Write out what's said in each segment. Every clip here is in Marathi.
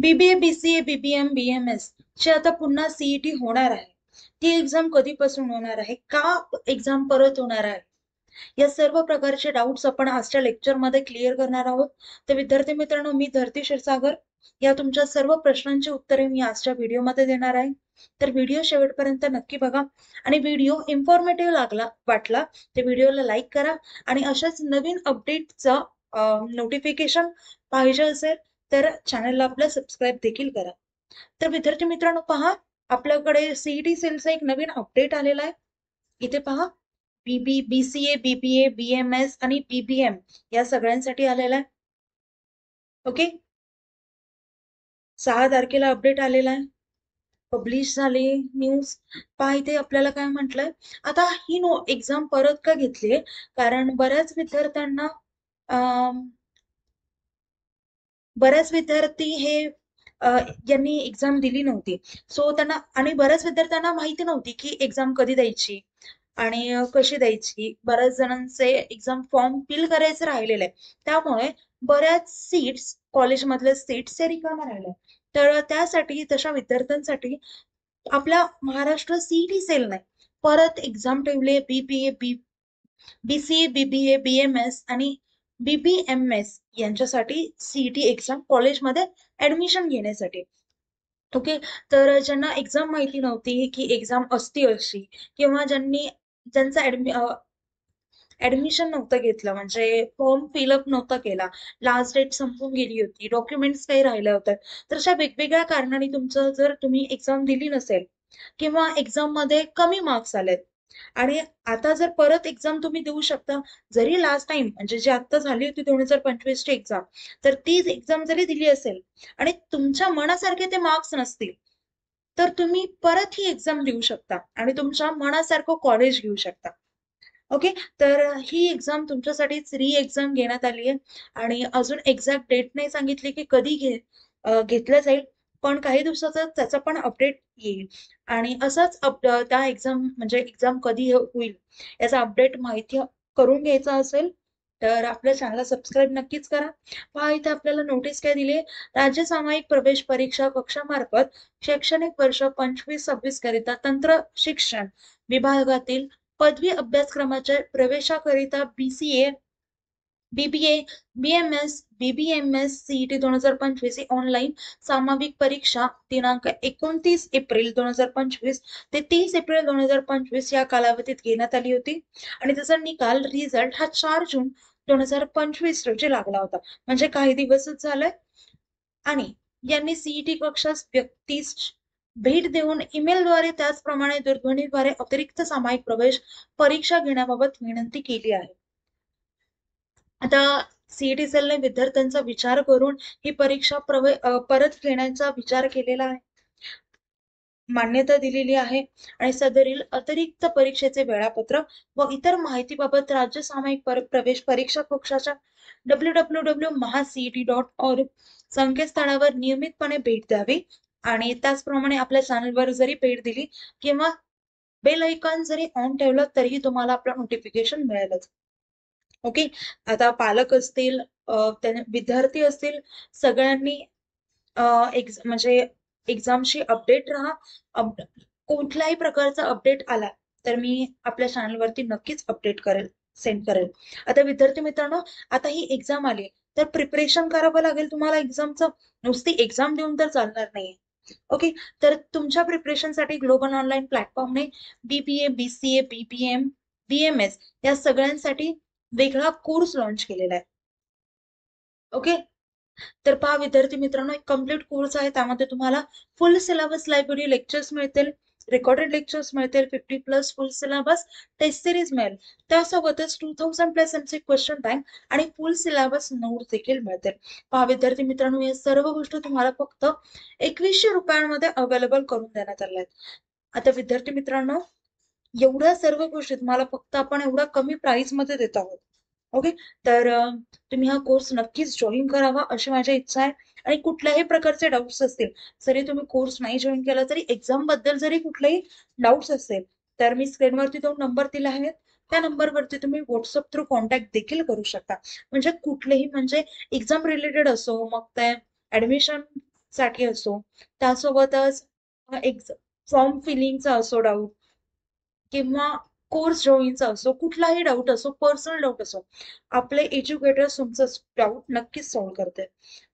बीबीए, बीसीए, बीबीएम, बीएमएस ची आता पुन्हा सीईटी होणार आहे. ती एक्झाम कधीपासून होणार आहे, का एक्झाम परत होणार आहे, या सर्व प्रकारचे डाऊट्स आपण आजच्या लेक्चरमध्ये क्लिअर करणार आहोत. तर विद्यार्थी मित्रांनो, मी धरती क्षीरसागर. या तुमच्या सर्व प्रश्नांची उत्तरे मी आजच्या व्हिडिओमध्ये देणार आहे. तर व्हिडिओ शेवटपर्यंत नक्की बघा. आणि व्हिडिओ इन्फॉर्मेटिव्ह वाटला तर व्हिडिओला लाईक करा. आणि अशाच नवीन अपडेटचं नोटिफिकेशन पाहिजे असेल तर चॅनलला आपल्या सबस्क्राईब देखील करा. तर विद्यार्थी मित्रांनो पहा, आपल्याकडे सीईटी सेलचा एक नवीन अपडेट आलेला आहे. इथे पहा, बीसीए, बीबीए, बीएमएस आणि बीबीएम या सगळ्यांसाठी आलेला आहे. ओके, 6 तारखेला अपडेट आलेला आहे, पब्लिश झाले न्यूज. पहा इथे आपल्याला काय म्हटलंय. आता ही एक्झाम परत का घेतलीये, कारण बऱ्याच विद्यार्थी हे यांनी एक्झाम दिली नव्हती. सो त्यांना, आणि बऱ्याच विद्यार्थ्यांना माहिती नव्हती की एक्झाम कधी द्यायची आणि कशी द्यायची. बऱ्याच जणांचे एक्झाम फॉर्म फिल करायचे राहिलेले आहे, त्यामुळे बऱ्याच सीट्स, कॉलेजमधल्या सीट्स हे रिकाम्या राहिल्या. तर त्यासाठी, तशा विद्यार्थ्यांसाठी आपल्या महाराष्ट्र सीईटी सेलने परत एक्झाम ठेवले. बीसीए, बीबीए, बीएमएस आणि बीबीएमएस यांच्यासाठी सीईटी एक्झाम कॉलेजमध्ये ऍडमिशन घेण्यासाठी. ओके, तर ज्यांना एक्झाम माहिती नव्हती की एक्झाम असती अशी, किंवा ज्यांचा ऍडमिशन नव्हतं घेतलं, म्हणजे फॉर्म फिलअप नव्हता केला, लास्ट डेट संपून गेली होती, डॉक्युमेंट्स काही राहिल्या होत्या, तर अशा वेगवेगळ्या कारणाने तुमचं, जर तुम्ही एक्झाम दिली नसेल किंवा एक्झाम मध्ये कमी मार्क्स आलेत, आणि आता जर परत एक्झाम तुम्ही देऊ शकता, जरी लास्ट टाइम म्हणजे जी आता झाली होती 2025 ची एक्झाम, तर तीच एक्झाम जरी दिली असेल आणि तुमच्या मनासारखे ते मार्क्स नसतील, तर तुम्ही परत ही एक्झाम देऊ शकता आणि तुमच्या मनासारखं कॉलेज घेऊ शकता. ओके, तर ही एक्झाम तुमच्यासाठीच री एक्झाम घेण्यात आली आहे. आणि अजून एक्झॅक्ट डेट नाही सांगितली की कधी घेतलं जाईल, पण काही दिवसातच त्याचा पण अपडेट येईल. आणि असंच त्या एक्झाम, म्हणजे एक्झाम कधी होईल याचा अपडेट माहिती करून घ्यायचा असेल तर आपल्या चॅनलला सबस्क्राईब नक्कीच करा. पहा इथे आपल्याला नोटीस काय दिली आहे. राज्य सामायिक प्रवेश परीक्षा कक्षामार्फत शैक्षणिक वर्ष 25-26 करिता तंत्र शिक्षण विभागातील पदवी अभ्यासक्रमाच्या प्रवेशाकरिता बीसीए, बीबीए, बीएमएस, बीबीएमएस सीईटी 2025 ही ऑनलाईन सामाविक परीक्षा दिनांक 29 एप्रिल 2025 ते 30 एप्रिल 2025 या कालावधीत घेण्यात आली होती. आणि त्याचा निकाल, रिझल्ट हा 4 जून 2025 रोजी लागला होता, म्हणजे काही दिवसच झालाय. आणि यांनी सीईटी कक्षास व्यक्तीस भेट देऊन ईमेलद्वारे, त्याचप्रमाणे दूरध्वनीद्वारे अतिरिक्त सामायिक प्रवेश परीक्षा घेण्याबाबत विनंती केली आहे. आता सीईटी सेलने विद्यार्थ्यांचा विचार करून ही परीक्षा परत घेण्याचा विचार केलेला आहे, मान्यता दिलेली आहे. आणि सदरील अतिरिक्त परीक्षेचे वेळापत्रक व इतर माहितीबाबत राज्य सामायिक प्रवेश परीक्षा कक्षाच्या www.mahacet.org संकेतस्थळावर नियमितपणे भेट द्यावी. आणि त्याचप्रमाणे आपल्या चॅनलवर जरी भेट दिली किंवा बेल आयकॉन जरी ऑन ठेवलं तरीही तुम्हाला आपलं नोटिफिकेशन मिळेलच. ओके, आता पालक असतील, विद्यार्थी असतील, सगळ्यांनी म्हणजे एक्झामशी अपडेट राहा. कुठल्याही प्रकारचा अपडेट आला तर मी आपल्या चॅनलवरती नक्कीच अपडेट करेल, सेंड करेल. आता विद्यार्थी मित्रांनो, आता ही एक्झाम आली तर प्रिपरेशन करावं लागेल तुम्हाला एक्झामचं. नुसती एक्झाम देऊन तर चालणार नाही. ओके, तर तुमच्या प्रिपरेशनसाठी ग्लोबल ऑनलाईन प्लॅटफॉर्मने बीबीए, बीसीए, बीबीएम, बीएमएस या सगळ्यांसाठी वेगळा कोर्स लॉन्च केलेला आहे. ओके, तर पहा विद्यार्थी मित्रांनो, एक कम्प्लीट कोर्स आहे. त्यामध्ये तुम्हाला फुल सिलेबस लायब्ररी लेक्चर्स मिळतील, रेकॉर्डेड लेक्चर्स मिळतील, 50+ फुल सिलेबस टेस्ट सिरीज मिळेल, त्यासोबतच 2000+ एमसी क्वेश्चन बँक आणि फुल सिलेबस नोट्स देखील मिळतील. पहा विद्यार्थी मित्रांनो, या सर्व गोष्टी तुम्हाला फक्त 2100 रुपयांमध्ये अवेलेबल करून देण्यात आल्या आहेत. आता विद्यार्थी मित्रांनो, एवढ्या सर्व गोष्टी तुम्हाला फक्त आपण एवढ्या कमी प्राइस मध्ये देत आहोत. ओके, तर तुम्ही हा कोर्स नक्कीच जॉईन करावा अशी माझी इच्छा आहे. आणि कुठल्याही प्रकारचे डाऊट्स असतील, जरी तुम्ही कोर्स नाही जॉईन केला तरी एक्झाम बद्दल जरी कुठलेही डाऊट्स असेल तर मी स्क्रीनवरती 2 नंबर दिले आहेत, त्या नंबरवरती तुम्ही व्हॉट्सअप थ्रू कॉन्टॅक्ट देखील करू शकता. म्हणजे कुठलेही, म्हणजे एक्झाम रिलेटेड असो, मग ते ऍडमिशन साठी असो, त्यासोबतच फॉर्म फिलिंगचा असो डाऊट, किंवा कोर्स जॉईनचा असो, कुठलाही डाऊट असो, पर्सनल डाऊट असो, आपले एज्युकेटर्स तुमचं डाऊट नक्कीच सॉल्व्ह करते.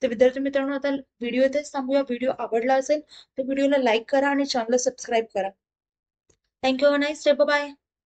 तर विद्यार्थी मित्रांनो, आता व्हिडिओ इथेच थांबूया. व्हिडिओ आवडला असेल तर व्हिडिओला लाईक करा आणि चॅनलला सबस्क्राईब करा. Thank you. Have a nice day. Bye.